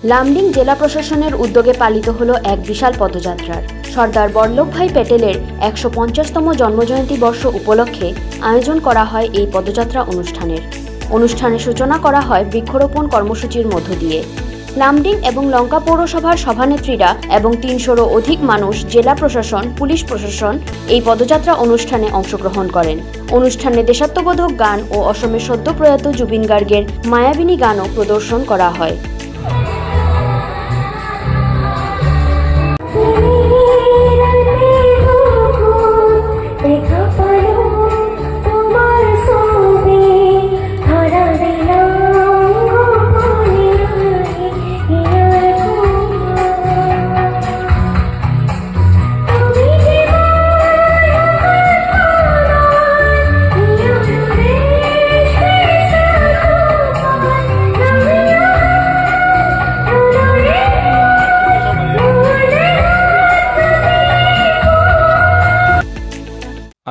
লামডিং জেলা প্রশাসনের উদ্যোগে পালিত হলো এক বিশাল পদযাত্রার সর্দার বল্লভভাই প্যাটেলের ১৫০তম জন্মজয়ন্তী বর্ষ উপলক্ষে আয়োজন করা হয় এই পদযাত্রা অনুষ্ঠানের সূচনা করা হয় বৃক্ষরোপণ কর্মসূচির মধ্য দিয়ে। লামডিং এবং লঙ্কা পৌরসভার সভানেত্রীরা এবং ৩০০রও অধিক মানুষ, জেলা প্রশাসন, পুলিশ প্রশাসন এই পদযাত্রা অনুষ্ঠানে অংশগ্রহণ করেন। অনুষ্ঠানে দেশাত্মবোধক গান ও অসমের সদ্য প্রয়াত জুবিন গার্গের মায়াবিনী গানও প্রদর্শন করা হয়।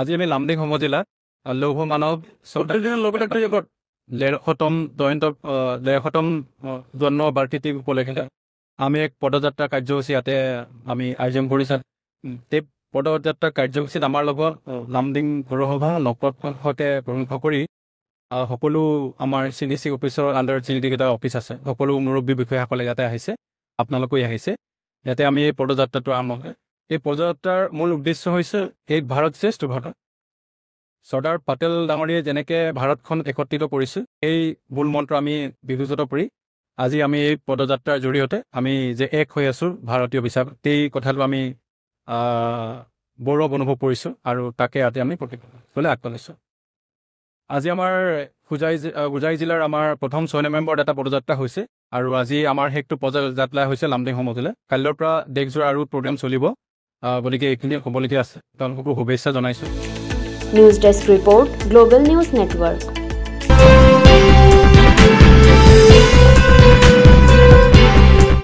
আজি আমি লামডিং সমজিলাত লৌহ মানৱ ডেৰশতম জন্ম বাৰ্ষিকী উপলক্ষে আমি এক পদযাত্ৰা কাৰ্যসূচী ইয়াতে আমি আয়োজন কৰিছোঁ। এই পদযাত্ৰা কাৰ্যসূচীত আমাৰ লগত লামডিং পৌৰসভা নকৰৰ সৈতে প্ৰমুখ কৰি সকলো আমাৰ CDC অফিচৰ আণ্ডাৰ যিকেইটা অফিচ আছে সকলো মুৰব্বী বিষয়াসকলে ইয়াতে আহিছে, আপোনালোকো আহিছে। ইয়াতে আমি এই পদযাত্ৰাটো আৰম্ভ হয়। এই পদযাত্ৰাৰ মূল উদ্দেশ্য হৈছে এই ভাৰত শ্ৰেষ্ঠ ভাৰত। চৰ্দাৰ পেটেল ডাঙৰীয়ে যেনেকৈ ভাৰতখন একত্ৰিত কৰিছিল, এই মূল মন্ত্ৰ আমি বিবেচিত কৰি আজি আমি এই পদযাত্ৰাৰ জৰিয়তে আমি যে এক হৈ আছোঁ ভাৰতীয় হিচাপে, সেই কথাটো আমি গৌৰৱ অনুভৱ কৰিছোঁ আৰু তাকে আজি আমি প্ৰতিফলন আগবঢ়াইছোঁ। আজি আমাৰ হোজাই জিলাৰ আমাৰ প্ৰথম 6 নৱেম্বৰত এটা পদযাত্ৰা হৈছে আৰু আজি আমাৰ শেষটো পদযাত্ৰা হৈছে লামডিং সমজিলা। কাইলৈৰ পৰা দেশজোৰা আৰু প্ৰগ্ৰেম চলিব, গতিকে এইখিনি হ'বলগীয়া আছে। তেওঁলোককো শুভেচ্ছা জনাইছোঁ। News desk report, global news network.